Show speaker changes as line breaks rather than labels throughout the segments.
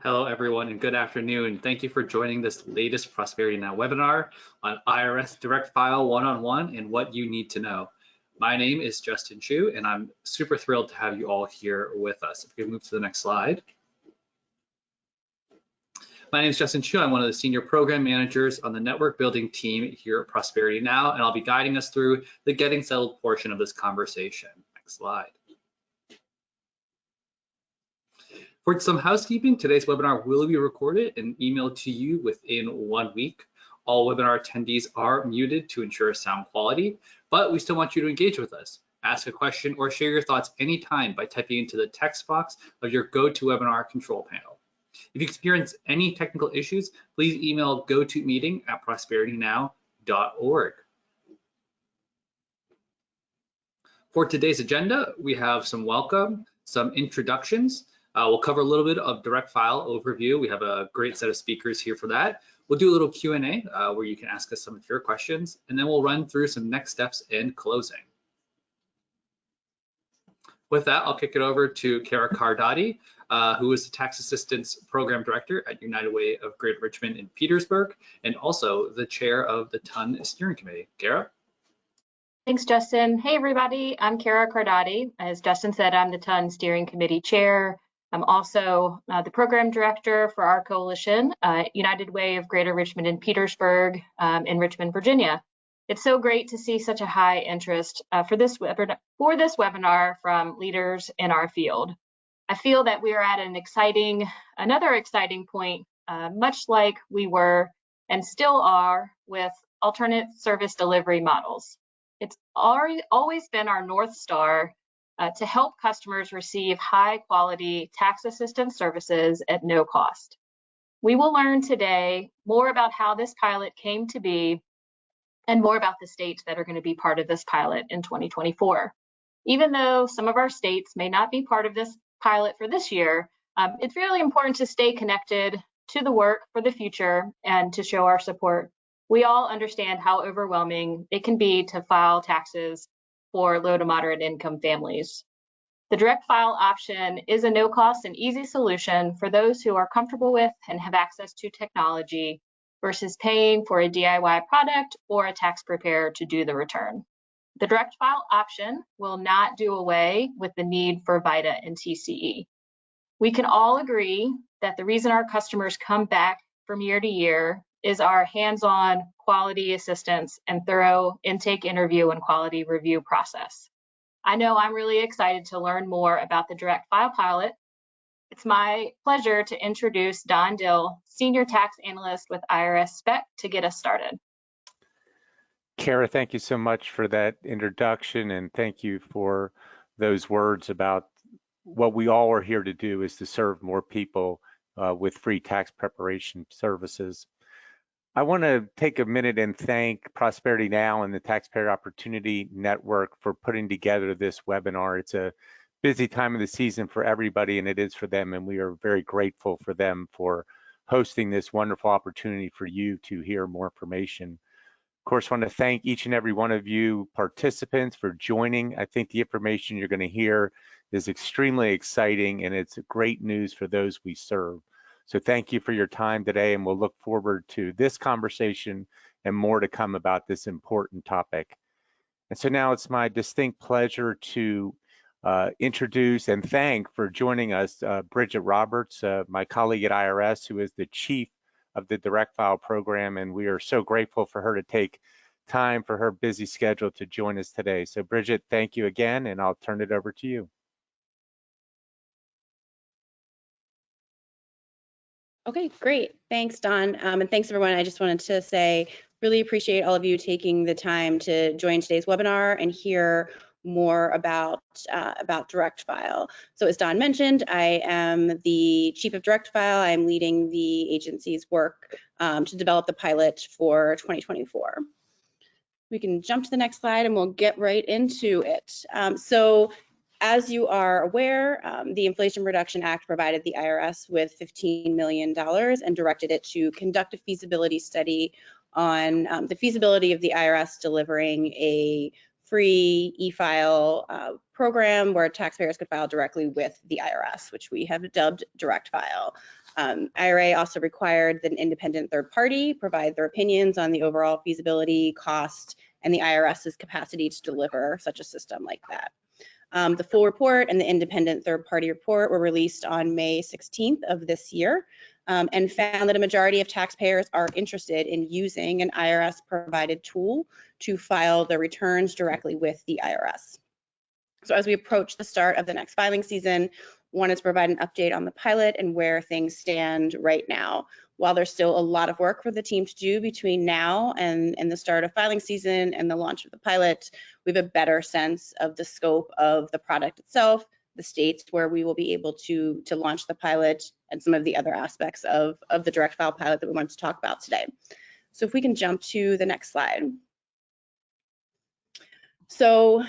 Hello, everyone, and good afternoon. Thank you for joining this latest Prosperity Now webinar on IRS Direct File One-on-One and what you need to know. My name is Justin Chu, and I'm super thrilled to have you all here with us. If we can move to the next slide. My name is Justin Chu. I'm one of the senior program managers on the network building team here at Prosperity Now, and I'll be guiding us through the getting settled portion of this conversation. Next slide. For some housekeeping, today's webinar will be recorded and emailed to you within 1 week. All webinar attendees are muted to ensure sound quality, but we still want you to engage with us. Ask a question or share your thoughts anytime by typing into the text box of your GoToWebinar control panel. If you experience any technical issues, please email gotomeeting@prosperitynow.org. For today's agenda, we have some welcome, some introductions. We'll cover a little bit of direct file overview. We have a great set of speakers here for that. We'll do a little Q&A where you can ask us some of your questions, and then we'll run through some next steps and closing. With that, I'll kick it over to Kara Cardati, who is the Tax Assistance Program Director at United Way of Greater Richmond in Petersburg, and also the chair of the TUN Steering Committee. Kara?
Thanks, Justin. Hey, everybody. I'm Kara Cardati. As Justin said, I'm the TUN Steering Committee chair. I'm also the program director for our coalition, United Way of Greater Richmond in Petersburg in Richmond, Virginia. It's so great to see such a high interest for this webinar from leaders in our field. I feel that we are at another exciting point, much like we were and still are with alternate service delivery models. It's always been our North Star to help customers receive high quality tax assistance services at no cost. We will learn today more about how this pilot came to be and more about the states that are going to be part of this pilot in 2024. Even though some of our states may not be part of this pilot for this year, it's really important to stay connected to the work for the future and to show our support. We all understand how overwhelming it can be to file taxes for low to moderate income families. The direct file option is a no cost and easy solution for those who are comfortable with and have access to technology versus paying for a DIY product or a tax preparer to do the return. The direct file option will not do away with the need for VITA and TCE. We can all agree that the reason our customers come back from year to year is our hands-on quality assistance and thorough intake interview and quality review process. I know I'm really excited to learn more about the direct file pilot. It's my pleasure to introduce Don Dill, Senior Tax Analyst with IRS Spec, to get us started.
Kara, thank you so much for that introduction, and thank you for those words about what we all are here to do is to serve more people with free tax preparation services. I want to take a minute and thank Prosperity Now and the Taxpayer Opportunity Network for putting together this webinar. It's a busy time of the season for everybody, and it is for them, and we are very grateful for them for hosting this wonderful opportunity for you to hear more information. Of course, I want to thank each and every one of you participants for joining. I think the information you're going to hear is extremely exciting, and it's great news for those we serve. So thank you for your time today, and we'll look forward to this conversation and more to come about this important topic. And so now it's my distinct pleasure to introduce and thank for joining us Bridget Roberts, my colleague at IRS, who is the chief of the Direct File program, and we are so grateful for her to take time for her busy schedule to join us today. So Bridget, thank you again, and I'll turn it over to you.
Okay, great. Thanks, Don. And thanks, everyone. I just wanted to say, really appreciate all of you taking the time to join today's webinar and hear more about Direct File. So as Don mentioned, I am the Chief of Direct File. I'm leading the agency's work to develop the pilot for 2024. We can jump to the next slide and we'll get right into it. So as you are aware, the Inflation Reduction Act provided the IRS with $15 million and directed it to conduct a feasibility study on the feasibility of the IRS delivering a free e-file program where taxpayers could file directly with the IRS, which we have dubbed Direct File. IRA also required that an independent third party provide their opinions on the overall feasibility, cost, and the IRS's capacity to deliver such a system like that. The full report and the independent third party report were released on May 16th of this year and found that a majority of taxpayers are interested in using an IRS provided tool to file their returns directly with the IRS. So as we approach the start of the next filing season, wanted to provide an update on the pilot and where things stand right now. While there's still a lot of work for the team to do between now and the start of filing season and the launch of the pilot, we have a better sense of the scope of the product itself, the states where we will be able to launch the pilot, and some of the other aspects of the direct file pilot that we wanted to talk about today. So if we can jump to the next slide. So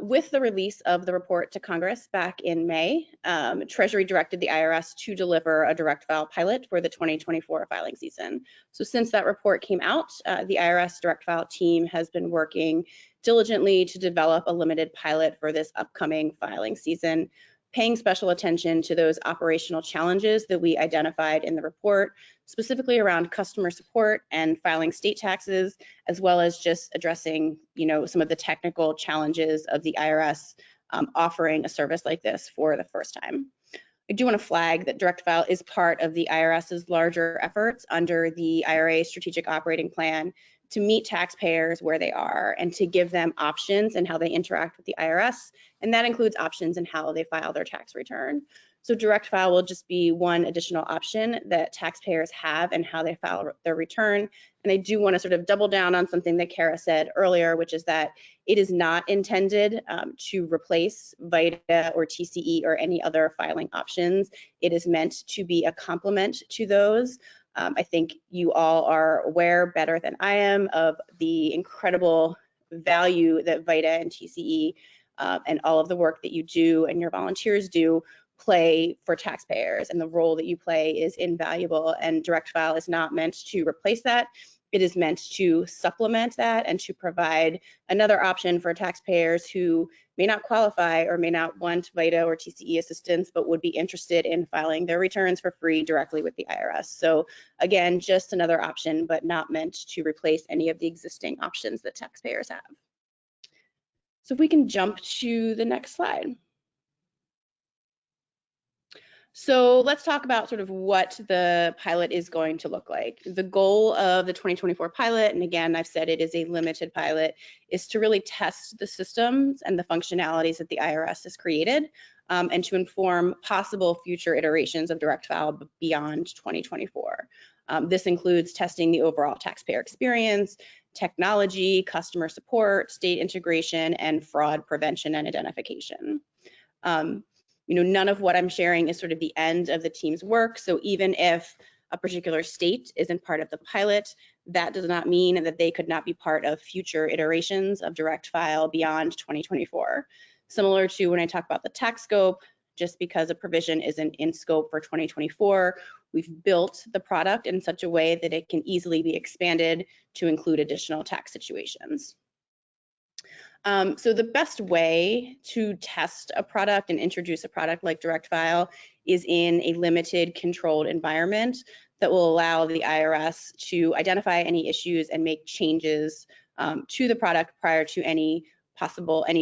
with the release of the report to Congress back in May, Treasury directed the IRS to deliver a direct file pilot for the 2024 filing season. So since that report came out, the IRS direct file team has been working diligently to develop a limited pilot for this upcoming filing season, paying special attention to those operational challenges that we identified in the report, specifically around customer support and filing state taxes, as well as just addressing, some of the technical challenges of the IRS offering a service like this for the first time. I do want to flag that direct file is part of the IRS's larger efforts under the IRA Strategic Operating Plan to meet taxpayers where they are and to give them options in how they interact with the IRS, and that includes options in how they file their tax return. So direct file will just be one additional option that taxpayers have in how they file their return. And I do want to sort of double down on something that Kara said earlier, which is that it is not intended to replace VITA or TCE or any other filing options. It is meant to be a complement to those. I think you all are aware better than I am of the incredible value that VITA and TCE and all of the work that you do and your volunteers do play for taxpayers, and the role that you play is invaluable, and direct file is not meant to replace that. It is meant to supplement that and to provide another option for taxpayers who may not qualify or may not want VITA or TCE assistance, but would be interested in filing their returns for free directly with the IRS. So again, just another option, but not meant to replace any of the existing options that taxpayers have. So if we can jump to the next slide. So let's talk about sort of what the pilot is going to look like. The goal of the 2024 pilot, and again, I've said it is a limited pilot, is to really test the systems and the functionalities that the IRS has created and to inform possible future iterations of direct file beyond 2024. This includes testing the overall taxpayer experience, technology, customer support, state integration, and fraud prevention and identification. None of what I'm sharing is sort of the end of the team's work. So even if a particular state isn't part of the pilot, that does not mean that they could not be part of future iterations of direct file beyond 2024. Similar to when I talk about the tax scope, just because a provision isn't in scope for 2024, we've built the product in such a way that it can easily be expanded to include additional tax situations. So the best way to test a product and introduce a product like direct file is in a limited controlled environment that will allow the IRS to identify any issues and make changes to the product prior to any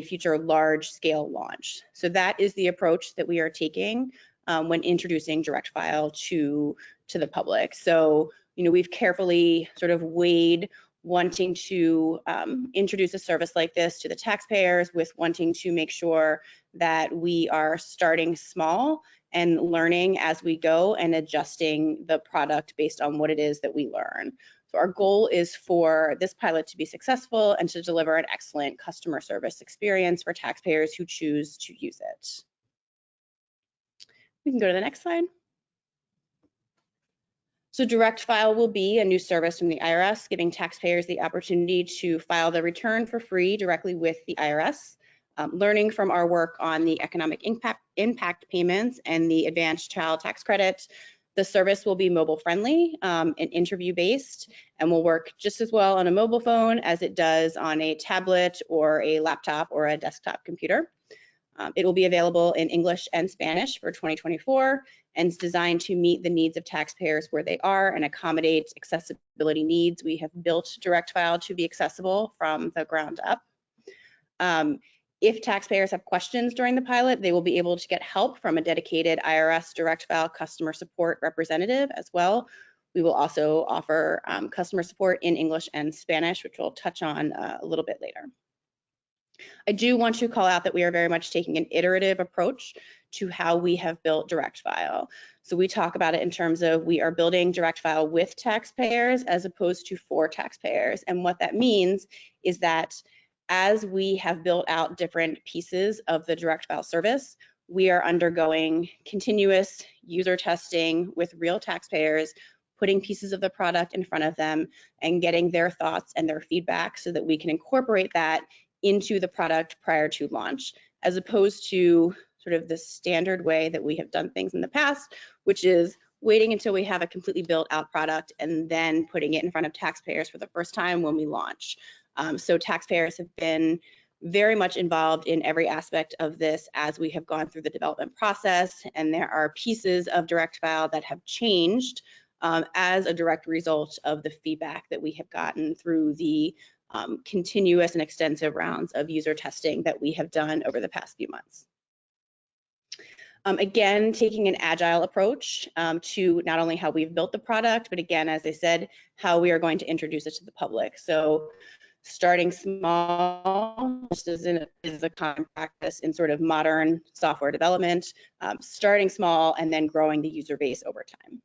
future large scale launch. So that is the approach that we are taking when introducing direct file to the public. So, we've carefully sort of weighed wanting to introduce a service like this to the taxpayers with wanting to make sure that we are starting small and learning as we go and adjusting the product based on what it is that we learn. So our goal is for this pilot to be successful and to deliver an excellent customer service experience for taxpayers who choose to use it. We can go to the next slide. So direct file will be a new service from the IRS, giving taxpayers the opportunity to file their return for free directly with the IRS. Learning from our work on the economic impact payments and the advanced child tax credit, The service will be mobile friendly and interview based, and will work just as well on a mobile phone as it does on a tablet or a laptop or a desktop computer. It will be available in English and Spanish for 2024 and is designed to meet the needs of taxpayers where they are and accommodate accessibility needs. We have built Direct File to be accessible from the ground up. If taxpayers have questions during the pilot, they will be able to get help from a dedicated IRS Direct File customer support representative as well. We will also offer customer support in English and Spanish, which we'll touch on a little bit later. I do want to call out that we are very much taking an iterative approach to how we have built Direct File. So we talk about it in terms of we are building Direct File with taxpayers as opposed to for taxpayers. And what that means is that as we have built out different pieces of the Direct File service, we are undergoing continuous user testing with real taxpayers, putting pieces of the product in front of them and getting their thoughts and their feedback so that we can incorporate that into the product prior to launch, as opposed to sort of the standard way that we have done things in the past, which is waiting until we have a completely built out product and then putting it in front of taxpayers for the first time when we launch. So taxpayers have been very much involved in every aspect of this as we have gone through the development process, and there are pieces of Direct File that have changed as a direct result of the feedback that we have gotten through the continuous and extensive rounds of user testing that we have done over the past few months. Again, taking an agile approach to not only how we've built the product, but again, as I said, how we are going to introduce it to the public. So starting small, just as a common practice in sort of modern software development, starting small and then growing the user base over time.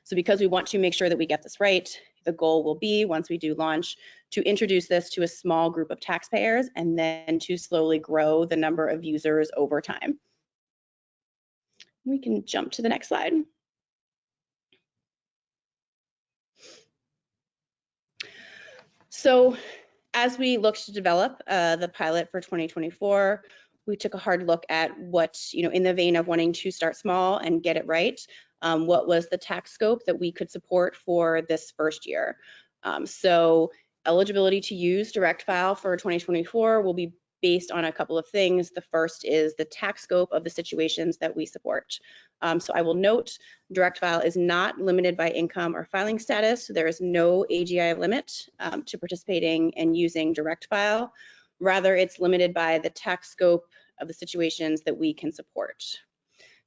So because we want to make sure that we get this right, the goal will be, once we do launch, to introduce this to a small group of taxpayers and then to slowly grow the number of users over time. We can jump to the next slide. So as we looked to develop the pilot for 2024, we took a hard look at what, in the vein of wanting to start small and get it right, what was the tax scope that we could support for this first year. So eligibility to use Direct File for 2024 will be based on a couple of things. The first is the tax scope of the situations that we support. So I will note Direct File is not limited by income or filing status. So there is no AGI limit to participating and using Direct File. Rather, it's limited by the tax scope of the situations that we can support.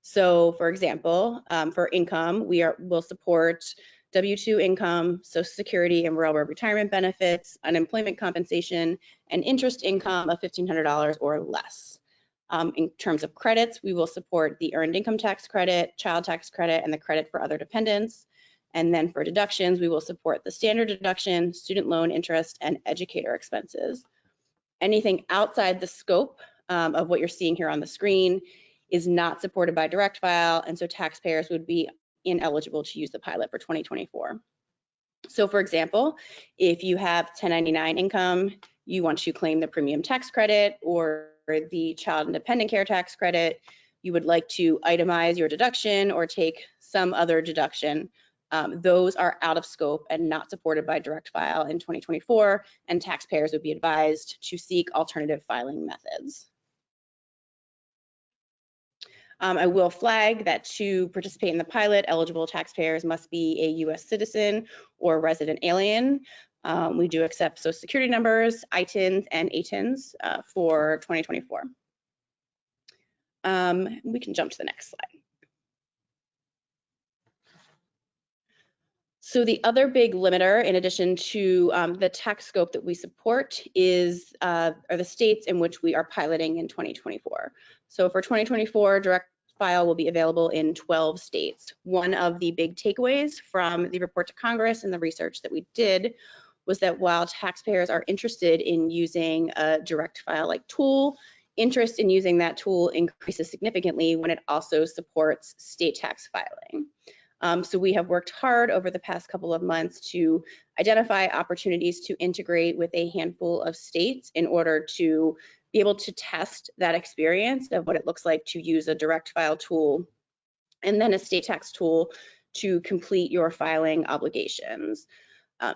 So for example, for income, we'll support W-2 income, Social Security and railroad retirement benefits, unemployment compensation, and interest income of $1,500 or less. In terms of credits, we will support the earned income tax credit, child tax credit, and the credit for other dependents. And then for deductions, we will support the standard deduction, student loan interest, and educator expenses. Anything outside the scope of what you're seeing here on the screen is not supported by Direct File, and so taxpayers would be ineligible to use the pilot for 2024. So for example, if you have 1099 income, you want to claim the premium tax credit or the child and dependent care tax credit, you would like to itemize your deduction or take some other deduction, those are out of scope and not supported by Direct File in 2024, and taxpayers would be advised to seek alternative filing methods. I will flag that to participate in the pilot, eligible taxpayers must be a U.S. citizen or resident alien. We do accept Social Security numbers, ITINs, and ATINs for 2024. We can jump to the next slide. So the other big limiter, in addition to the tax scope that we support, are the states in which we are piloting in 2024. So for 2024, Direct File will be available in 12 states. One of the big takeaways from the report to Congress and the research that we did was that while taxpayers are interested in using a Direct File-like tool, interest in using that tool increases significantly when it also supports state tax filing. So we have worked hard over the past couple of months to identify opportunities to integrate with a handful of states in order to be able to test that experience of what it looks like to use a Direct File tool and then a state tax tool to complete your filing obligations.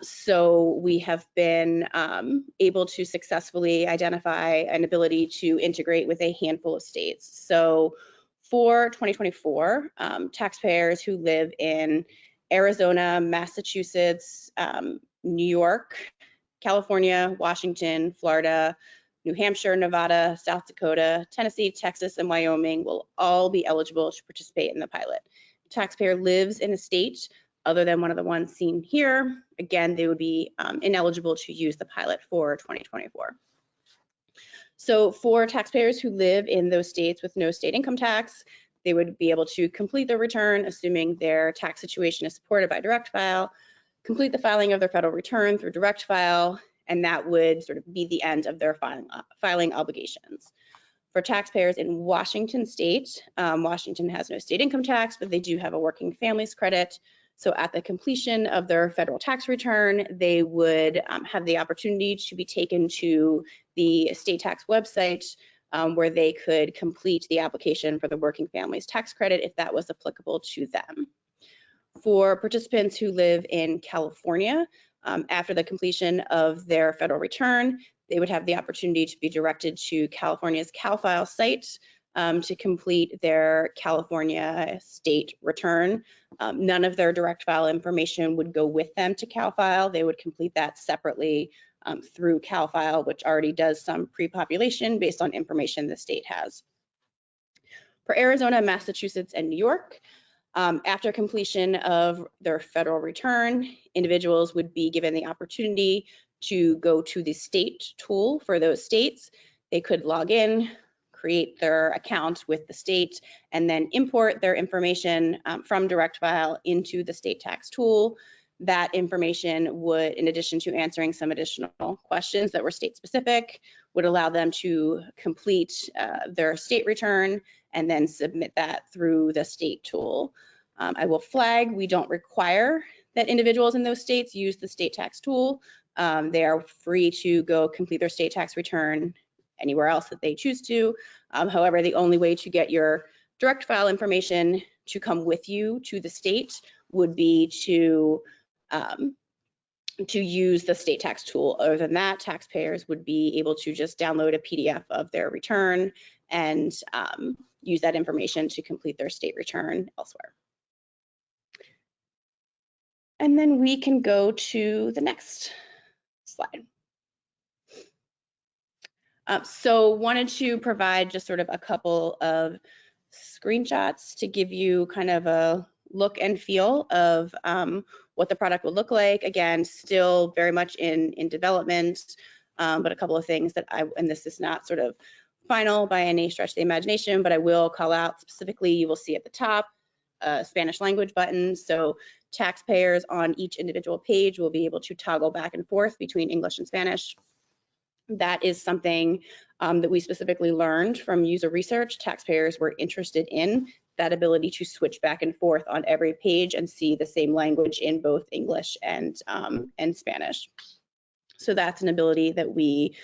So we have been able to successfully identify an ability to integrate with a handful of states. So for 2024, taxpayers who live in Arizona, Massachusetts, New York, California, Washington, Florida, New Hampshire, Nevada, South Dakota, Tennessee, Texas, and Wyoming will all be eligible to participate in the pilot. The taxpayer lives in a state other than one of the ones seen here. Again, they would be ineligible to use the pilot for 2024. So for taxpayers who live in those states with no state income tax, they would be able to complete their return, assuming their tax situation is supported by direct file, complete the filing of their federal return through direct file, and that would sort of be the end of their filing obligations. For taxpayers in Washington state, Washington has no state income tax, but they do have a working families credit. So at the completion of their federal tax return, they would have the opportunity to be taken to the state tax website where they could complete the application for the working families tax credit if that was applicable to them. For participants who live in California, after the completion of their federal return, they would have the opportunity to be directed to California's CalFile site to complete their California state return. None of their direct file information would go with them to CalFile. They would complete that separately through CalFile, which already does some pre-population based on information the state has. For Arizona, Massachusetts, and New York, after completion of their federal return, individuals would be given the opportunity to go to the state tool for those states. They could log in, create their account with the state, and then import their information from direct file into the state tax tool. That information would, in addition to answering some additional questions that were state specific, would allow them to complete their state return and then submit that through the state tool. I will flag, we don't require that individuals in those states use the state tax tool. They are free to go complete their state tax return anywhere else that they choose to. However, the only way to get your direct file information to come with you to the state would be to use the state tax tool. Other than that, taxpayers would be able to just download a PDF of their return and use that information to complete their state return elsewhere. And then we can go to the next slide. So wanted to provide just sort of a couple of screenshots to give you kind of a look and feel of what the product will look like. Again, still very much in development, but a couple of things that and this is not sort of final by any stretch of the imagination, but I will call out specifically, you will see at the top, Spanish language button. So taxpayers on each individual page will be able to toggle back and forth between English and Spanish. That is something that we specifically learned from user research. Taxpayers were interested in that ability to switch back and forth on every page and see the same language in both English and Spanish. So that's an ability that we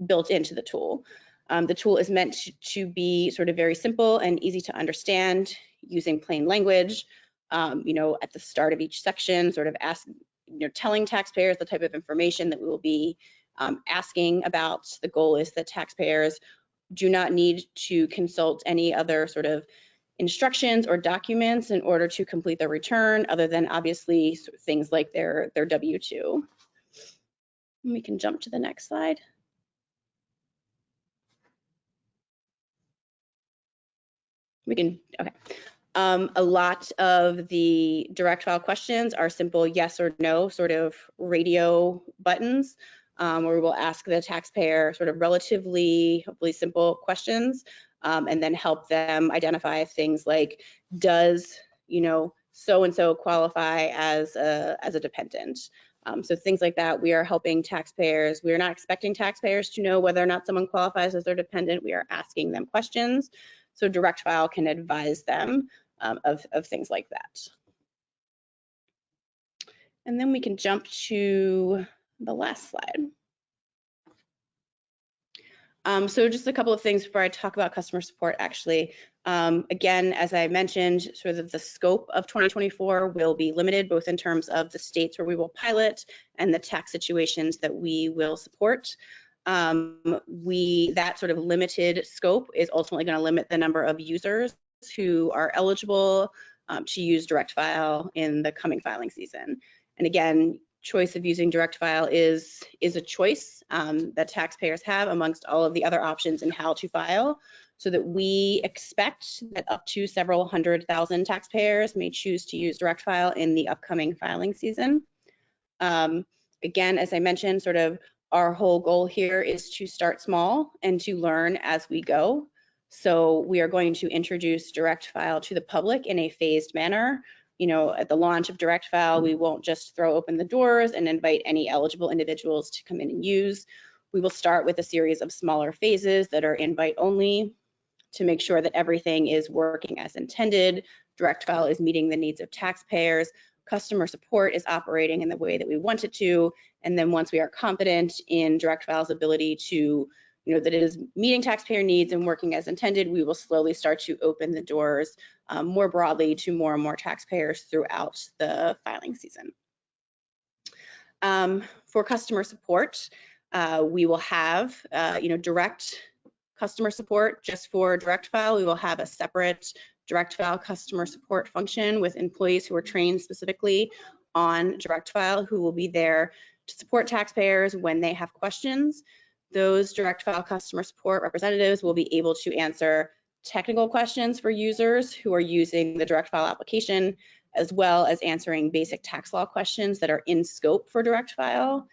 built into the tool. The tool is meant to be sort of very simple and easy to understand using plain language. You know, at the start of each section, sort of telling taxpayers the type of information that we will be asking about. The goal is that taxpayers do not need to consult any other sort of instructions or documents in order to complete their return, other than obviously things like their W-2. We can jump to the next slide. We can, okay. A lot of the direct file questions are simple yes or no sort of radio buttons, where we will ask the taxpayer sort of relatively, hopefully simple questions, and then help them identify things like, does, you know, so-and-so qualify as a dependent? So things like that, we are helping taxpayers. We are not expecting taxpayers to know whether or not someone qualifies as their dependent. We are asking them questions. So direct file can advise them of things like that. And then we can jump to the last slide. So just a couple of things before I talk about customer support, actually. Again, as I mentioned, sort of the scope of 2024 will be limited, both in terms of the states where we will pilot and the tax situations that we will support. That sort of limited scope is ultimately going to limit the number of users who are eligible to use direct file in the coming filing season. And again, choice of using direct file is a choice that taxpayers have amongst all of the other options in how to file, so that we expect that up to several 100,000 taxpayers may choose to use direct file in the upcoming filing season. Again, as I mentioned, sort of our whole goal here is to start small and to learn as we go. So we are going to introduce direct file to the public in a phased manner. You know, at the launch of direct file, we won't just throw open the doors and invite any eligible individuals to come in and use. We will start with a series of smaller phases that are invite only to make sure that everything is working as intended. Direct file is meeting the needs of taxpayers. Customer support is operating in the way that we want it to. And then once we are confident in direct file's ability to, that it is meeting taxpayer needs and working as intended, we will slowly start to open the doors more broadly to more and more taxpayers throughout the filing season. For customer support, we will have, direct customer support just for direct file. We will have a separate direct file customer support function with employees who are trained specifically on direct file, who will be there to support taxpayers when they have questions. Those direct file customer support representatives will be able to answer technical questions for users who are using the direct file application, as well as answering basic tax law questions that are in scope for direct file.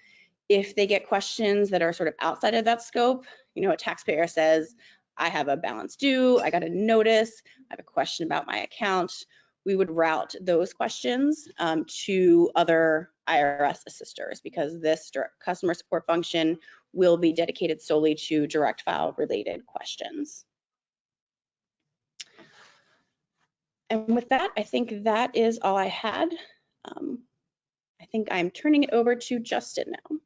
If they get questions that are sort of outside of that scope, a taxpayer says, I have a balance due, I got a notice, I have a question about my account, we would route those questions to other IRS assisters, because this customer support function will be dedicated solely to direct file related questions. And with that, I think that is all I had. I think I'm turning it over to Justin now.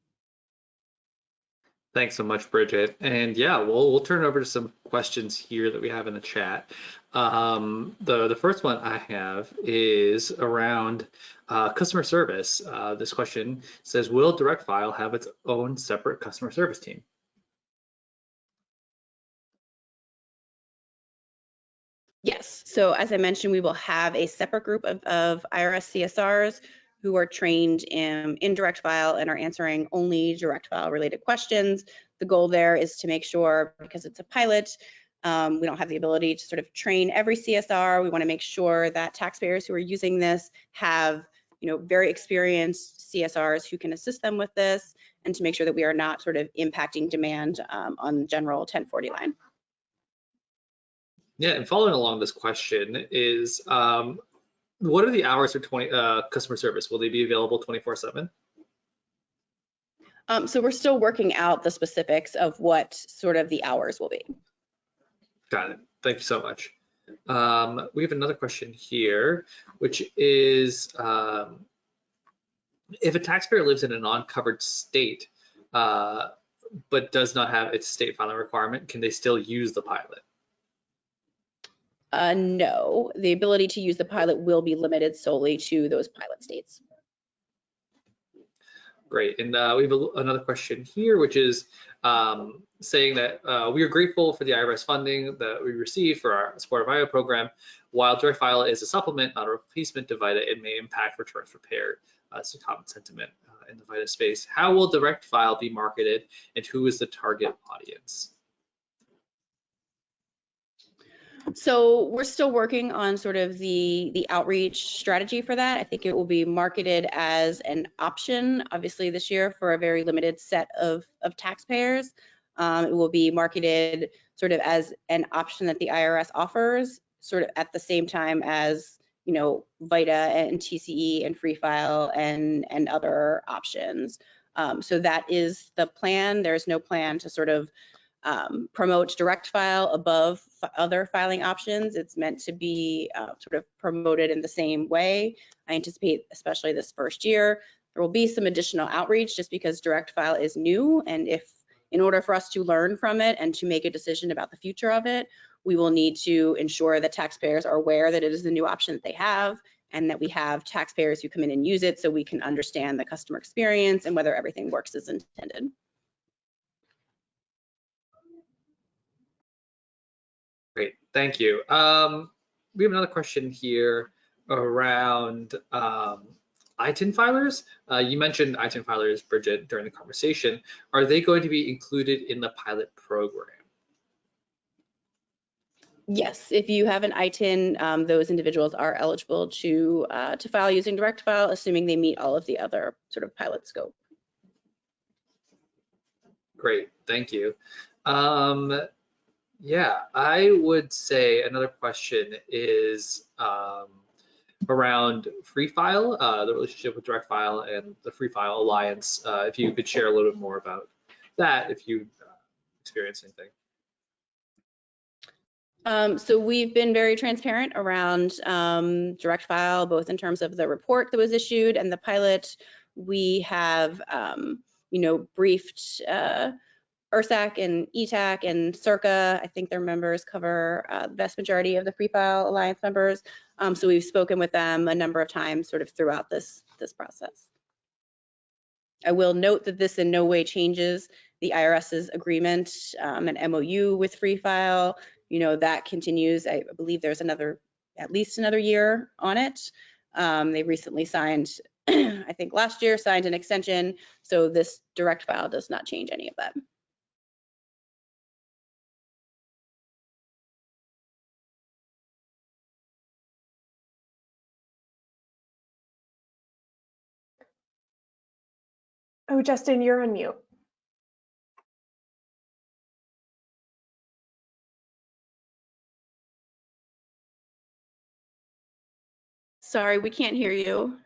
Thanks so much, Bridget. And yeah, we'll turn it over to some questions here that we have in the chat. The first one I have is around customer service. This question says, will direct file have its own separate customer service team?
Yes, so as I mentioned, we will have a separate group of IRS CSRs who are trained in direct file and are answering only direct file related questions. The goal there is to make sure, because it's a pilot, we don't have the ability to sort of train every CSR. We want to make sure that taxpayers who are using this have, very experienced CSRs who can assist them with this, and to make sure that we are not sort of impacting demand on general 1040 line.
Yeah, and following along this question is, what are the hours for customer service? Will they be available 24/7?
So we're still working out the specifics of what sort of the hours will be.
Got it. Thank you so much. We have another question here, which is, if a taxpayer lives in a non-covered state, but does not have its state filing requirement, can they still use the pilot?
No, the ability to use the pilot will be limited solely to those pilot states.
Great, and we have another question here, which is saying that we are grateful for the IRS funding that we received for our Support of IO program. While direct file is a supplement, not a replacement to VITA, it may impact returns prepared. It's a common sentiment in the VITA space. How will direct file be marketed, and who is the target audience?
So we're still working on sort of the outreach strategy for that. I think it will be marketed as an option, obviously this year, for a very limited set of taxpayers. It will be marketed sort of as an option that the IRS offers, sort of at the same time as, VITA and TCE and Free File and other options. So that is the plan. There's no plan to sort of promote direct file above other filing options. It's meant to be sort of promoted in the same way. I anticipate, especially this first year, there will be some additional outreach just because direct file is new, and if In order for us to learn from it and to make a decision about the future of it, we will need to ensure that taxpayers are aware that it is the new option that they have, and that we have taxpayers who come in and use it so we can understand the customer experience and whether everything works as intended.
Great, thank you. We have another question here around ITIN filers. You mentioned ITIN filers, Bridget, during the conversation. Are they going to be included in the pilot program?
Yes, if you have an ITIN, those individuals are eligible to file using direct file, assuming they meet all of the other sort of pilot scope.
Great, thank you. Yeah, I would say another question is around Free File, the relationship with Direct File and the Free File Alliance. If you could share a little bit more about that, if you experienced anything.
So we've been very transparent around direct file, both in terms of the report that was issued and the pilot. We have, briefed ERSAC and ETAC and CIRCA. I think their members cover the vast majority of the Free File Alliance members. So we've spoken with them a number of times sort of throughout this process. I will note that this in no way changes the IRS's agreement and MOU with Free File. That continues. I believe there's at least another year on it. They recently signed, I think last year, signed an extension. So this direct file does not change any of that.
Oh, Justin, you're on mute.
Sorry, we can't hear you.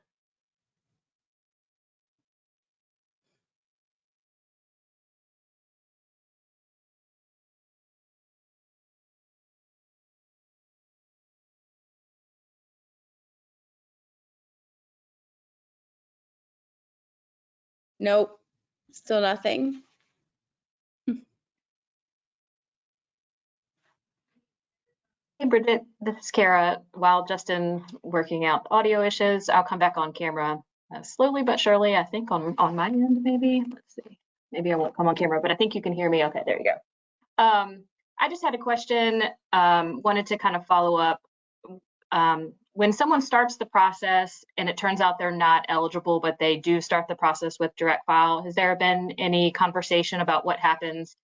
Nope, still nothing.
Hey, Bridget, this is Kara. While Justin's working out audio issues, I'll come back on camera slowly but surely, I think on my end, maybe. Let's see. Maybe I won't come on camera, but I think you can hear me. Okay, there you go. I just had a question, wanted to kind of follow up. When someone starts the process and it turns out they're not eligible, but they do start the process with direct file, has there been any conversation about what happens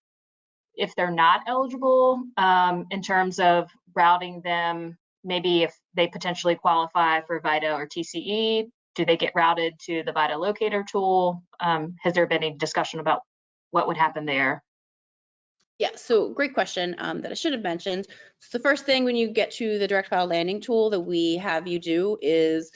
if they're not eligible in terms of routing them? Maybe if they potentially qualify for VITA or TCE, do they get routed to the VITA locator tool? Has there been any discussion about what would happen there?
Yeah, so great question that I should have mentioned. So the first thing when you get to the direct file landing tool that we have you do is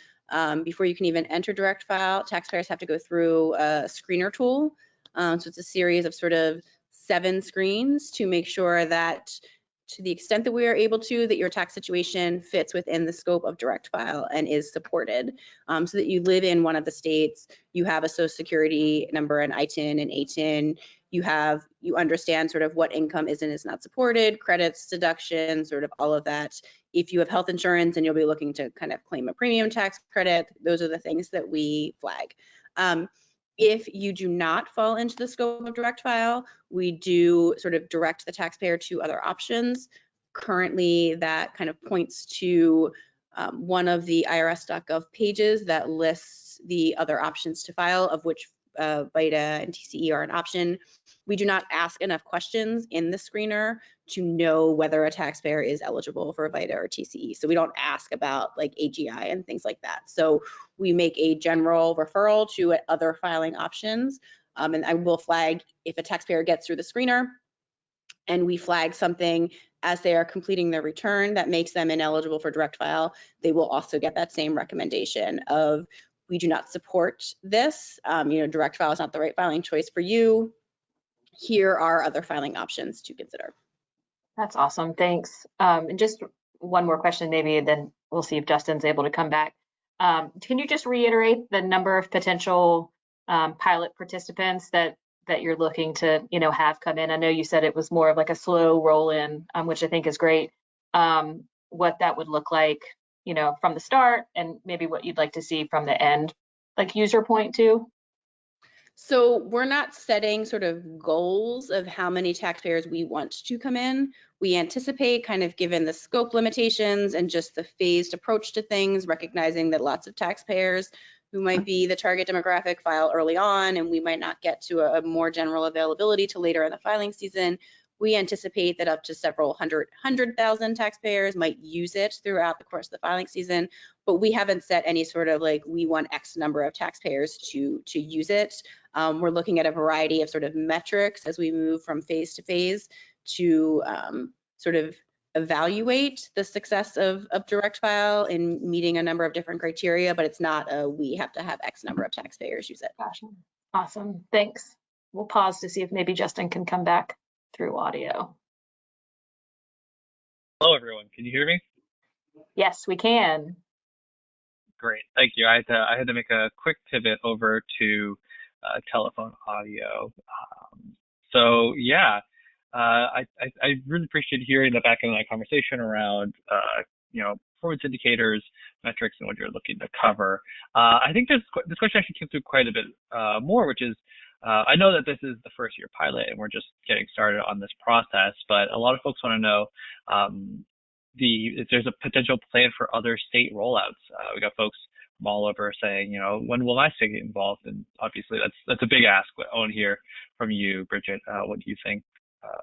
before you can even enter direct file, taxpayers have to go through a screener tool. So it's a series of sort of 7 screens to make sure that to the extent that we are able to, that your tax situation fits within the scope of direct file and is supported. So that you live in one of the states, you have a social security number, an ITIN, an ATIN, you understand sort of what income is and is not supported, credits, deductions, sort of all of that. If you have health insurance and you'll be looking to kind of claim a premium tax credit, those are the things that we flag. If you do not fall into the scope of direct file, we do sort of direct the taxpayer to other options. Currently, that kind of points to one of the IRS.gov pages that lists the other options to file, of which VITA and TCE are an option. We do not ask enough questions in the screener to know whether a taxpayer is eligible for VITA or TCE. So we don't ask about like AGI and things like that. So we make a general referral to other filing options. And I will flag if a taxpayer gets through the screener and we flag something as they are completing their return that makes them ineligible for direct file, they will also get that same recommendation of, we do not support this. Direct file is not the right filing choice for you. Here are other filing options to consider.
That's awesome, thanks. And just one more question maybe, and then we'll see if Justin's able to come back. Can you just reiterate the number of potential pilot participants that that you're looking to, have come in? I know you said it was more of like a slow roll in, which I think is great. What that would look like, from the start, and maybe what you'd like to see from the end, like user point too.
So we're not setting sort of goals of how many taxpayers we want to come in. We anticipate, kind of given the scope limitations and just the phased approach to things, recognizing that lots of taxpayers who might be the target demographic file early on, and we might not get to a more general availability till later in the filing season. We anticipate that up to several hundred thousand taxpayers might use it throughout the course of the filing season, but we haven't set any sort of like, we want X number of taxpayers to use it. We're looking at a variety of sort of metrics as we move from phase to phase to sort of evaluate the success of direct file in meeting a number of different criteria, but it's not we have to have X number of taxpayers use it.
Gotcha. Awesome, thanks. We'll pause to see if maybe Justin can come back through audio.
Hello, everyone. Can you hear me?
Yes, we can.
Great. Thank you. I had to make a quick pivot over to telephone audio. So yeah, I really appreciate hearing the back end of that conversation around performance indicators, metrics, and what you're looking to cover. I think this question actually came through quite a bit more, which is I know that this is the first year pilot and we're just getting started on this process, but a lot of folks want to know if there's a potential plan for other state rollouts. We got folks from all over saying, when will my state get involved? And obviously that's a big ask. But I want to hear from you, Bridget. What do you think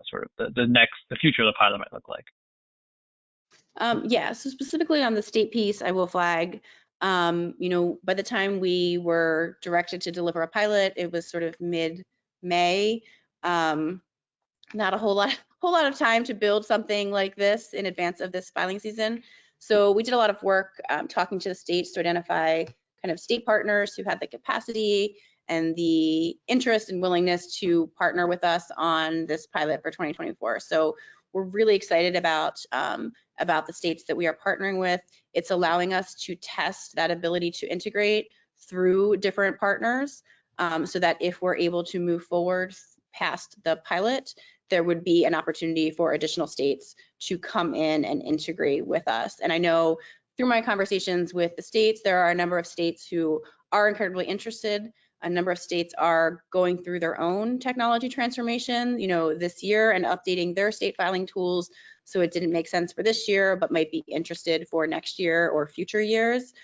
sort of the future of the pilot might look like?
Yeah, so specifically on the state piece, I will flag, by the time we were directed to deliver a pilot, it was sort of mid-May. Not a whole lot of time to build something like this in advance of this filing season. So we did a lot of work talking to the states to identify kind of state partners who had the capacity and the interest and willingness to partner with us on this pilot for 2024. So we're really excited about the states that we are partnering with. It's allowing us to test that ability to integrate through different partners so that if we're able to move forward past the pilot, there would be an opportunity for additional states to come in and integrate with us. And I know through my conversations with the states, there are a number of states who are incredibly interested. A number of states are going through their own technology transformation, this year and updating their state filing tools. So it didn't make sense for this year, but might be interested for next year or future years.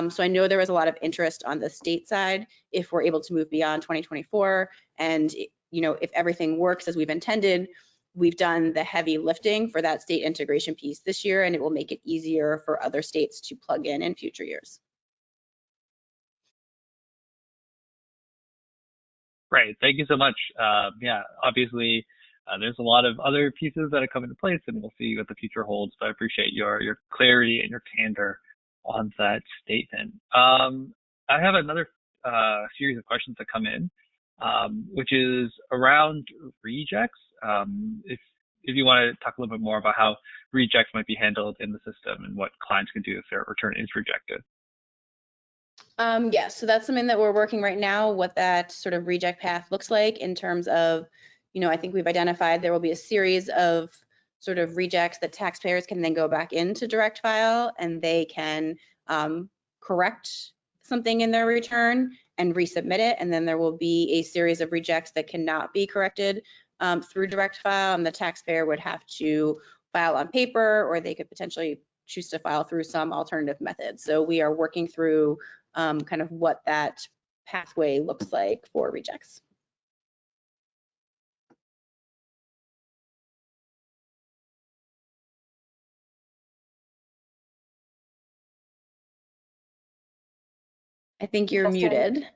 So I know there was a lot of interest on the state side if we're able to move beyond 2024. And if everything works as we've intended, we've done the heavy lifting for that state integration piece this year, and it will make it easier for other states to plug in future years.
Great, thank you so much. Yeah, obviously there's a lot of other pieces that have come into place, and we'll see what the future holds. But I appreciate your clarity and your candor on that statement. I have another series of questions that come in, which is around rejects. If you want to talk a little bit more about how rejects might be handled in the system and what clients can do if their return is rejected.
Yeah, so that's something that we're working right now, what that sort of reject path looks like in terms of, I think we've identified there will be a series of sort of rejects that taxpayers can then go back into direct file and they can correct something in their return and resubmit it. And then there will be a series of rejects that cannot be corrected through direct file, and the taxpayer would have to file on paper, or they could potentially choose to file through some alternative method. So we are working through kind of what that pathway looks like for rejects. I think you're muted,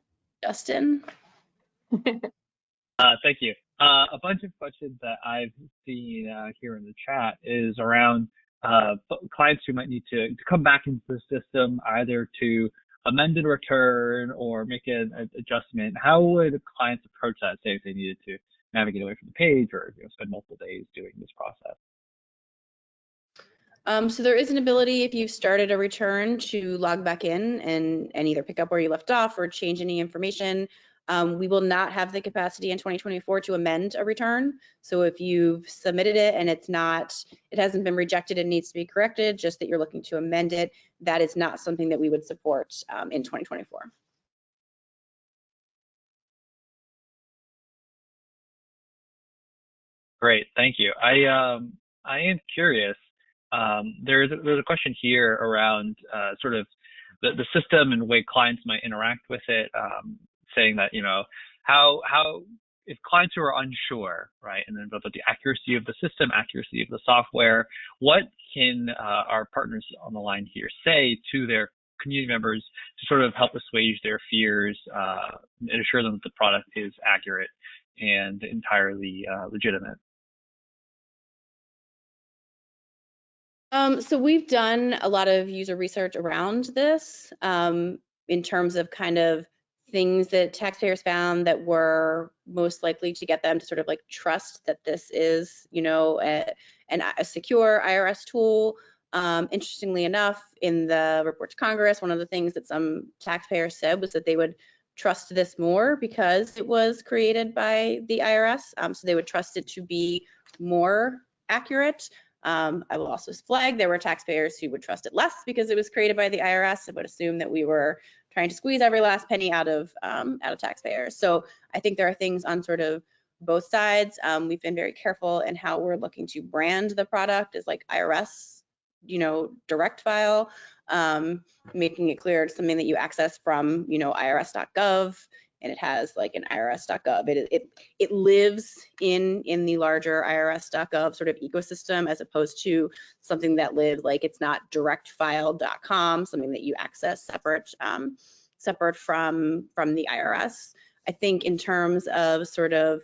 Justin.
Thank you. A bunch of questions that I've seen here in the chat is around clients who might need to come back into the system either to amend a return or make an adjustment. How would clients approach that, say if they needed to navigate away from the page or spend multiple days doing this process?
So there is an ability if you've started a return to log back in and either pick up where you left off or change any information. We will not have the capacity in 2024 to amend a return. So if you've submitted it and it hasn't been rejected and needs to be corrected, just that you're looking to amend it, that is not something that we would support in 2024.
Great, thank you. I am curious. There's a question here around sort of the system and the way clients might interact with it, saying that, you know, how if clients who are unsure, right, and then about the accuracy of the system, accuracy of the software, what can our partners on the line here say to their community members to sort of help assuage their fears and assure them that the product is accurate and entirely legitimate?
So we've done a lot of user research around this in terms of kind of things that taxpayers found that were most likely to get them to sort of like trust that this is, you know, a secure IRS tool. Interestingly enough, in the report to Congress, one of the things that some taxpayers said was that they would trust this more because it was created by the IRS. So they would trust it to be more accurate. I will also flag there were taxpayers who would trust it less because it was created by the IRS and would assume that we were trying to squeeze every last penny out of taxpayers. So I think there are things on sort of both sides. We've been very careful in how we're looking to brand the product as like IRS, you know, direct file, making it clear it's something that you access from, you know, irs.gov. And it has like an irs.gov. It lives in the larger irs.gov sort of ecosystem, as opposed to something that lives like it's not directfile.com, something that you access separate from the IRS. I think in terms of sort of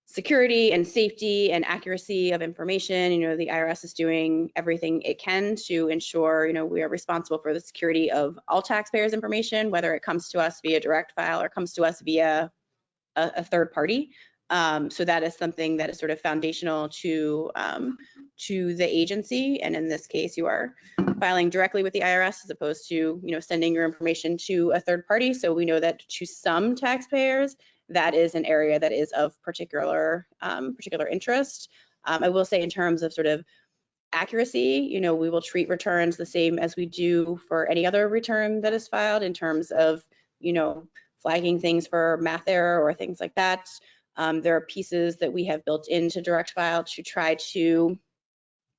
security and safety and accuracy of information, you know, the IRS is doing everything it can to ensure, you know, we are responsible for the security of all taxpayers' information, whether it comes to us via direct file or comes to us via a third party. So that is something that is sort of foundational to the agency. And in this case, you are filing directly with the IRS as opposed to, you know, sending your information to a third party. So we know that to some taxpayers, that is an area that is of particular interest. I will say in terms of sort of accuracy, you know, we will treat returns the same as we do for any other return that is filed in terms of, you know, flagging things for math error or things like that. There are pieces that we have built into direct file to try to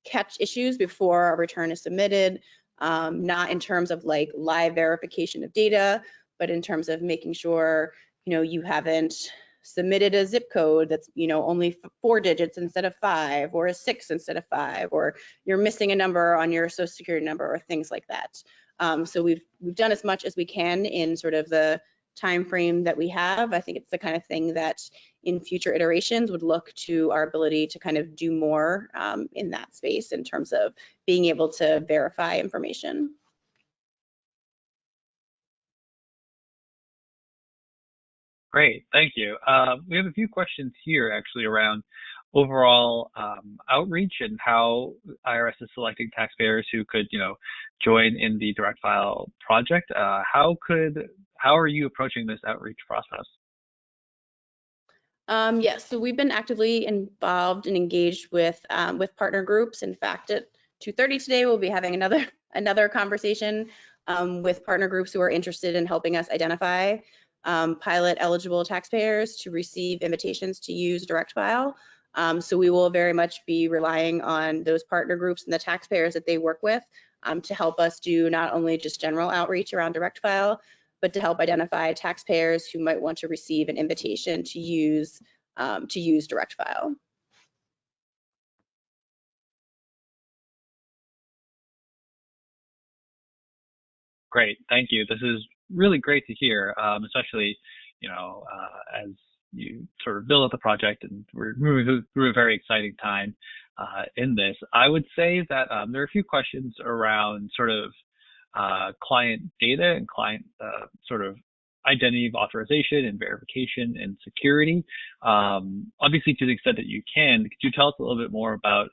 catch issues before a return is submitted, not in terms of like live verification of data, but in terms of making sure, you know, you haven't submitted a zip code that's, you know, only 4 digits instead of 5, or a 6 instead of 5, or you're missing a number on your social security number, or things like that. So we've done as much as we can in sort of the time frame that we have. I think it's the kind of thing that in future iterations would look to our ability to kind of do more in that space in terms of being able to verify information.
Great, thank you. We have a few questions here actually around overall outreach and how IRS is selecting taxpayers who could, you know, join in the direct file project. How are you approaching this outreach process?
Yes, so we've been actively involved and engaged with partner groups. In fact, at 2:30 today, we'll be having another conversation with partner groups who are interested in helping us identify pilot eligible taxpayers to receive invitations to use direct file. So we will very much be relying on those partner groups and the taxpayers that they work with to help us do not only just general outreach around direct file, but to help identify taxpayers who might want to receive an invitation to use direct file.
Great, thank you. This is really great to hear, especially, you know, as you sort of build up the project and we're moving through a very exciting time in this. I would say that there are a few questions around sort of client data and client sort of identity of authorization and verification and security. Obviously, to the extent that you can, could you tell us a little bit more about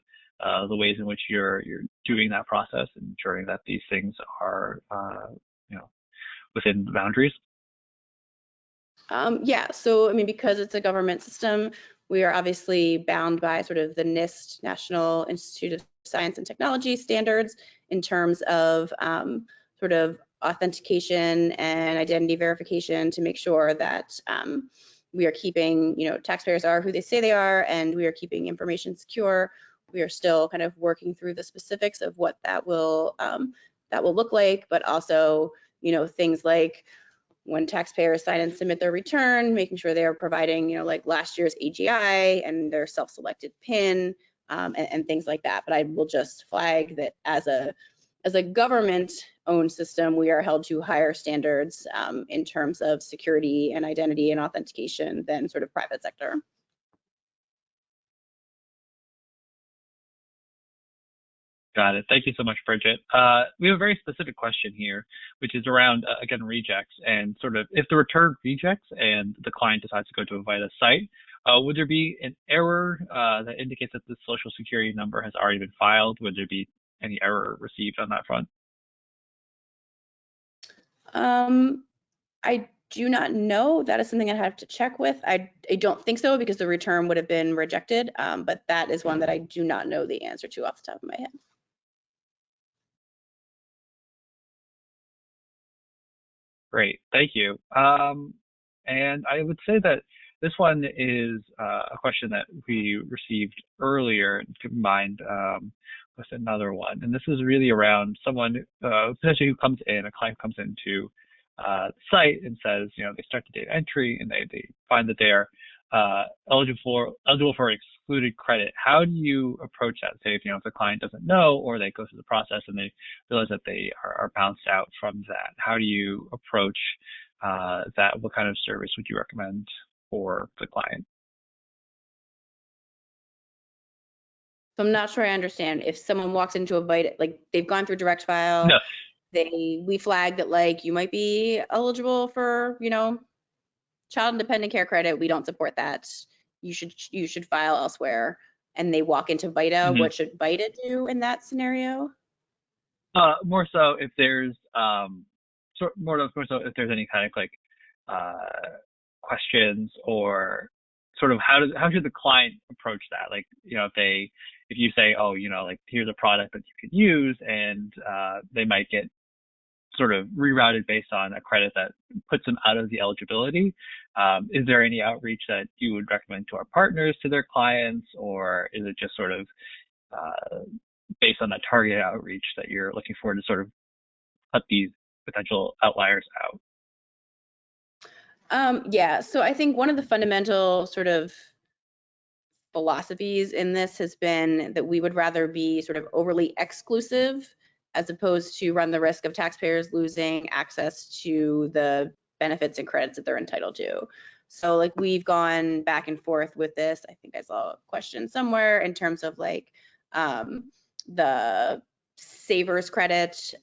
the ways in which you're doing that process and ensuring that these things are, you know, within the boundaries?
Yeah, so I mean, because it's a government system, we are obviously bound by sort of the NIST, National Institute of Science and Technology standards in terms of sort of authentication and identity verification to make sure that we are keeping, taxpayers are who they say they are, and we are keeping information secure. We are still kind of working through the specifics of what that will look like, but also, things like when taxpayers sign and submit their return, making sure they are providing, like last year's AGI and their self-selected PIN and things like that. But I will just flag that as a government-owned system, we are held to higher standards in terms of security and identity and authentication than sort of private sector.
Got it. Thank you so much, Bridget. We have a very specific question here, which is around, again, rejects and sort of if the return rejects and the client decides to go to a VITA site, would there be an error that indicates that the social security number has already been filed? Would there be any error received on that front?
I do not know. That is something I have to check with. I don't think so because the return would have been rejected, but that is one that I do not know the answer to off the top of my head.
Great, thank you. And I would say that this one is a question that we received earlier combined with another one. And this is really around someone potentially who comes in, a client comes into the site and says, they start the data entry and they find that they are eligible for excluded credit. How do you approach that? Say, if the client doesn't know, or they go through the process and they realize that they are bounced out from that. How do you approach that? What kind of service would you recommend for the client?
So I'm not sure I understand. If someone walks into a VITA, like they've gone through direct file,
No.
we flag that like you might be eligible for, child and dependent care credit. We don't support that. You should file elsewhere. And they walk into VITA.
Mm-hmm.
What should VITA do in that scenario?
More so if there's more so if there's any kind of like questions, or sort of how should the client approach that? Like, if you say, oh, like here's a product that you could use, and they might get sort of rerouted based on a credit that puts them out of the eligibility. Is there any outreach that you would recommend to our partners, to their clients, or is it just sort of based on that targeted outreach that you're looking for to sort of cut these potential outliers out?
Yeah, so I think one of the fundamental sort of philosophies in this has been that we would rather be sort of overly exclusive as opposed to run the risk of taxpayers losing access to the benefits and credits that they're entitled to. So like we've gone back and forth with this. I think I saw a question somewhere in terms of like the savers credit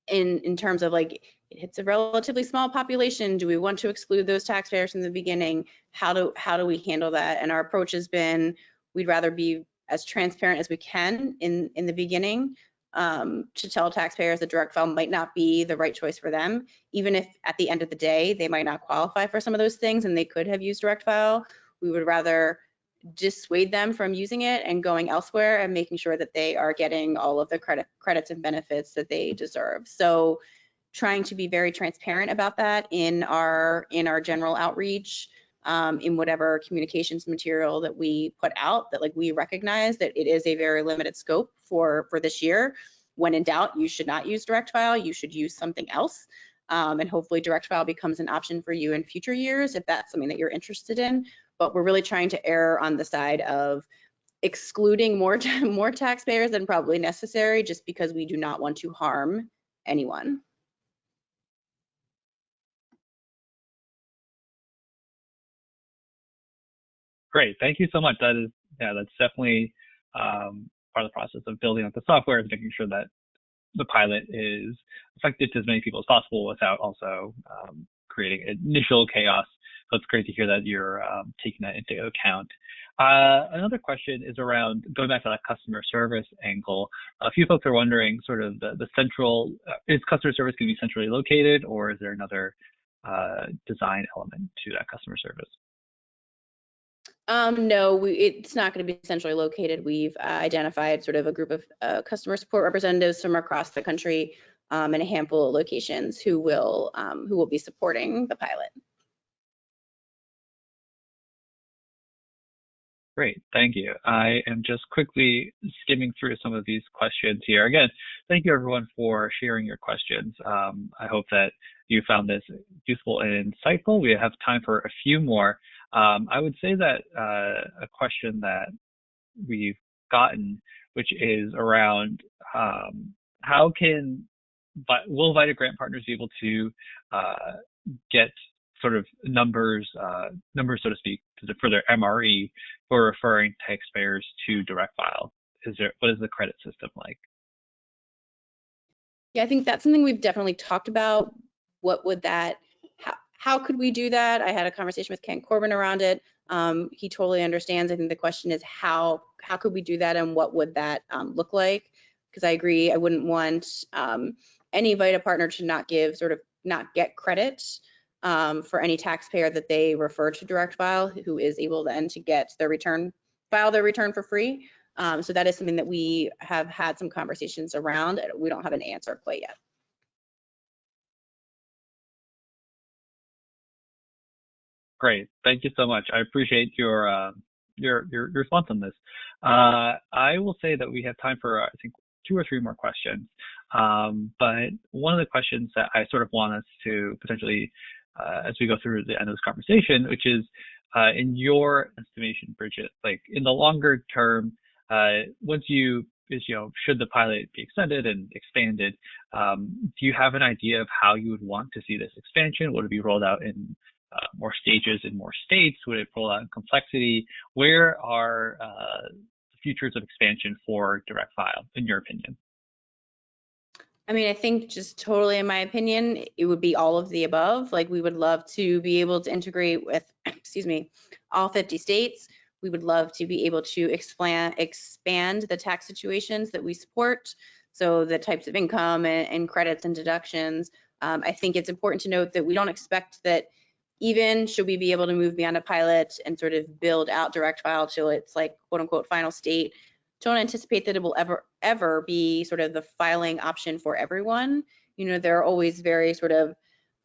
in terms of like it hits a relatively small population. Do we want to exclude those taxpayers from the beginning? How do we handle that? And our approach has been we'd rather be as transparent as we can in the beginning to tell taxpayers that direct file might not be the right choice for them, even if at the end of the day they might not qualify for some of those things and they could have used direct file. We would rather dissuade them from using it and going elsewhere and making sure that they are getting all of the credits and benefits that they deserve. So trying to be very transparent about that in our general outreach, in whatever communications material that we put out, that like we recognize that it is a very limited scope for this year. When in doubt, you should not use direct file, you should use something else. And hopefully direct file becomes an option for you in future years if that's something that you're interested in. But we're really trying to err on the side of excluding more taxpayers than probably necessary, just because we do not want to harm anyone.
Great, thank you so much. That's definitely part of the process of building up the software, is making sure that the pilot is effective to as many people as possible without also creating initial chaos. So it's great to hear that you're taking that into account. Another question is around going back to that customer service angle. A few folks are wondering sort of the central, is customer service going to be centrally located, or is there another design element to that customer service?
No, it's not going to be centrally located. We've identified sort of a group of customer support representatives from across the country and a handful of locations who will be supporting the pilot.
Great, thank you. I am just quickly skimming through some of these questions here. Again, thank you everyone for sharing your questions. I hope that you found this useful and insightful. We have time for a few more. I would say that a question that we've gotten, which is around how will VITA grant partners be able to get sort of numbers, so to speak, for their MRE for referring taxpayers to direct file? What is the credit system like?
Yeah, I think that's something we've definitely talked about. What would how could we do that? I had a conversation with Ken Corbin around it. He totally understands. I think the question is how could we do that and what would that look like? Because I agree, I wouldn't want any VITA partner to not get credit for any taxpayer that they refer to direct file, who is able then to get their return, file their return for free. So that is something that we have had some conversations around. We don't have an answer quite yet.
Great, thank you so much. I appreciate your response on this. I will say that we have time for I think 2 or 3 more questions. But one of the questions that I sort of want us to potentially, as we go through the end of this conversation, which is in your estimation, Bridget, like in the longer term, should the pilot be extended and expanded, do you have an idea of how you would want to see this expansion? Would it be rolled out in more stages in more states? Would it roll out in complexity? Where are the futures of expansion for direct file, in your opinion?
I mean, I think just totally in my opinion, it would be all of the above. Like we would love to be able to integrate with, excuse me, all 50 states. We would love to be able to expand the tax situations that we support. So the types of income and credits and deductions. I think it's important to note that we don't expect that even should we be able to move beyond a pilot and sort of build out direct file till it's like quote unquote final state, don't anticipate that it will ever be sort of the filing option for everyone. You know, there are always very sort of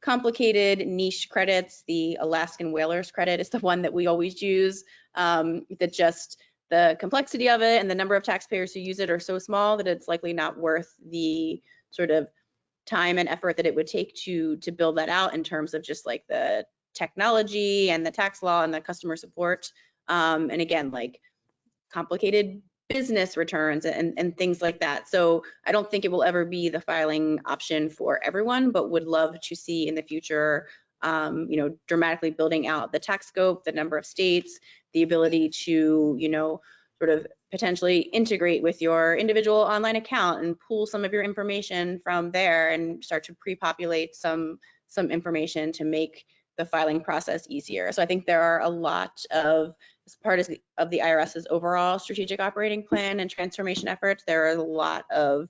complicated niche credits. The Alaskan whalers credit is the one that we always use, that just the complexity of it and the number of taxpayers who use it are so small that it's likely not worth the sort of time and effort that it would take to build that out in terms of just like the technology and the tax law and the customer support. And again, like complicated business returns and things like that. So I don't think it will ever be the filing option for everyone, but would love to see in the future, you know, dramatically building out the tax scope, the number of states, the ability to, you know, sort of potentially integrate with your individual online account and pull some of your information from there and start to pre-populate some information to make the filing process easier. So I think there are a lot of, as part of the IRS's overall strategic operating plan and transformation efforts, there are a lot of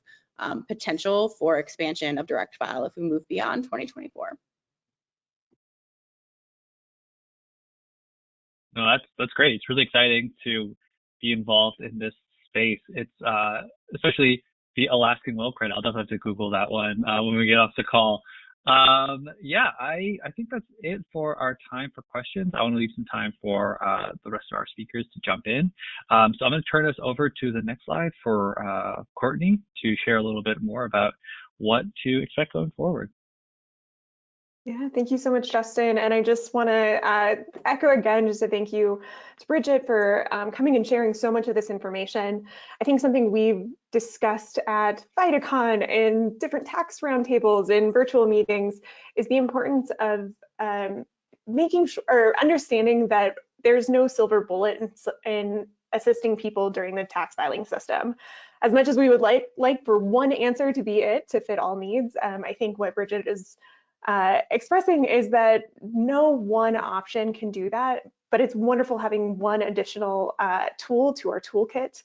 potential for expansion of direct file if we move beyond 2024.
No, that's great. It's really exciting to be involved in this space. It's especially the Alaskan whale credit. I'll definitely have to Google that one when we get off the call. Yeah, I think that's it for our time for questions. I want to leave some time for the rest of our speakers to jump in. So I'm going to turn us over to the next slide for Courtney to share a little bit more about what to expect going forward.
Yeah, thank you so much, Justin. And I just want to echo again, just to thank you to Bridget for coming and sharing so much of this information. I think something we've discussed at VitaCon and different tax roundtables and virtual meetings is the importance of making sure or understanding that there's no silver bullet in assisting people during the tax filing system. As much as we would like for one answer to be it to fit all needs, I think what Bridget is expressing is that no one option can do that, but it's wonderful having one additional tool to our toolkit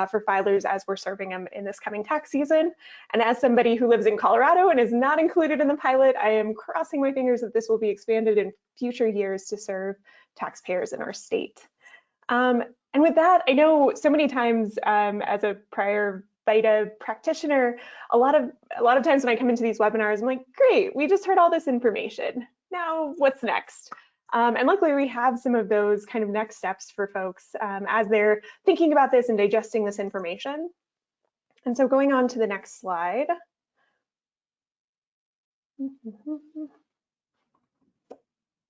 for filers as we're serving them in this coming tax season. And as somebody who lives in Colorado and is not included in the pilot, I am crossing my fingers that this will be expanded in future years to serve taxpayers in our state. And with that, I know so many times as a prior VITA practitioner, a lot of times when I come into these webinars, I'm like, great, we just heard all this information. Now what's next? And luckily we have some of those kind of next steps for folks as they're thinking about this and digesting this information. And so going on to the next slide.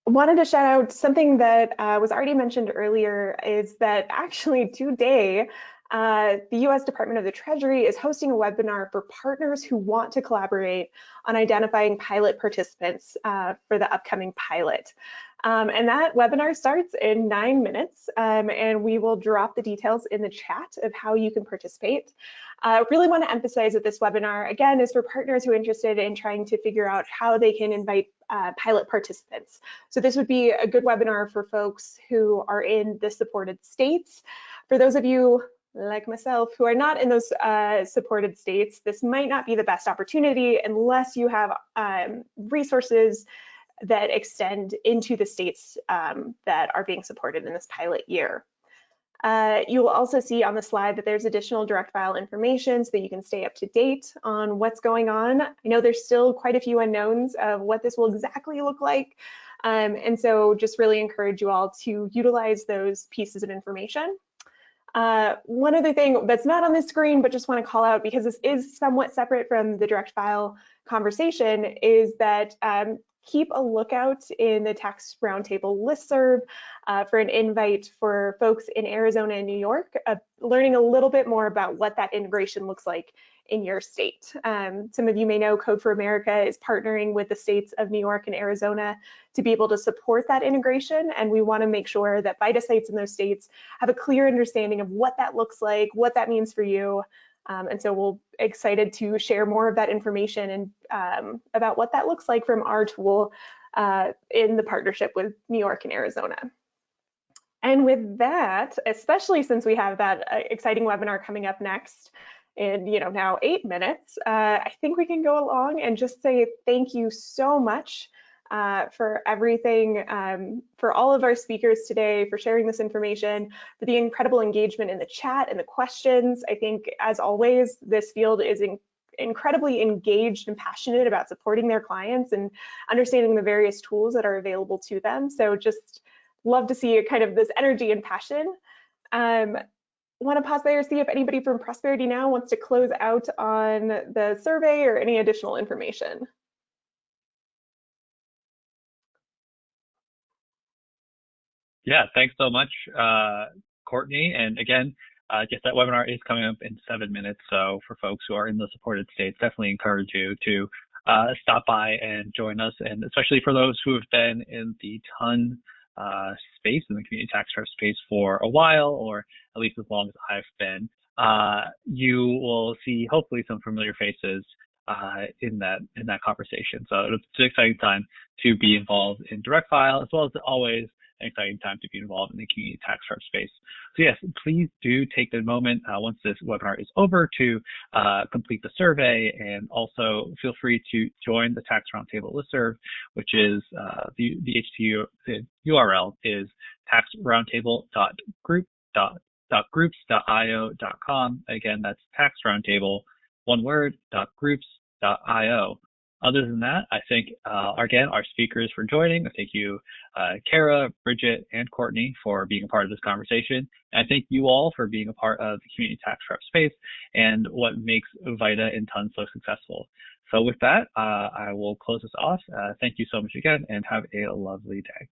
Wanted to shout out something that was already mentioned earlier, is that actually today, the US Department of the Treasury is hosting a webinar for partners who want to collaborate on identifying pilot participants for the upcoming pilot. And that webinar starts in 9 minutes, and we will drop the details in the chat of how you can participate. I really want to emphasize that this webinar, again, is for partners who are interested in trying to figure out how they can invite pilot participants. So this would be a good webinar for folks who are in the supported states. For those of you like myself who are not in those supported states, this might not be the best opportunity unless you have resources that extend into the states that are being supported in this pilot year. You will also see on the slide that there's additional direct file information so that you can stay up to date on what's going on. I know there's still quite a few unknowns of what this will exactly look like. And so just really encourage you all to utilize those pieces of information. One other thing that's not on the screen, but just want to call out because this is somewhat separate from the direct file conversation, is that keep a lookout in the Tax Roundtable listserv for an invite for folks in Arizona and New York, learning a little bit more about what that integration looks like in your state. Some of you may know Code for America is partnering with the states of New York and Arizona to be able to support that integration, and we want to make sure that VITA sites in those states have a clear understanding of what that looks like, what that means for you. And so we're excited to share more of that information and about what that looks like from our tool in the partnership with New York and Arizona. And with that, especially since we have that exciting webinar coming up next in now 8 minutes, I think we can go along and just say thank you so much for everything, for all of our speakers today, for sharing this information, for the incredible engagement in the chat and the questions. I think, as always, this field is incredibly engaged and passionate about supporting their clients and understanding the various tools that are available to them. So just love to see kind of this energy and passion. Want to pause there, see if anybody from Prosperity Now wants to close out on the survey or any additional information.
Yeah, thanks so much, Courtney. And again, just that webinar is coming up in 7 minutes. So for folks who are in the supported states, definitely encourage you to stop by and join us. And especially for those who have been in the TON space, in the community tax prep space for a while, or at least as long as I've been, you will see hopefully some familiar faces in that conversation. So it's an exciting time to be involved in direct file, as well as always an exciting time to be involved in the community tax prep space. So yes, please do take the moment once this webinar is over to complete the survey, and also feel free to join the Tax Roundtable listserv, which is the URL is taxroundtable.groups.io.com. Again, that's Tax Roundtable, one word, .groups.io. Other than that, I thank, again, our speakers for joining. I thank you, Kara, Bridget, and Courtney for being a part of this conversation. And I thank you all for being a part of the community tax prep space and what makes VITA and TON so successful. So with that, I will close this off. Thank you so much again, and have a lovely day.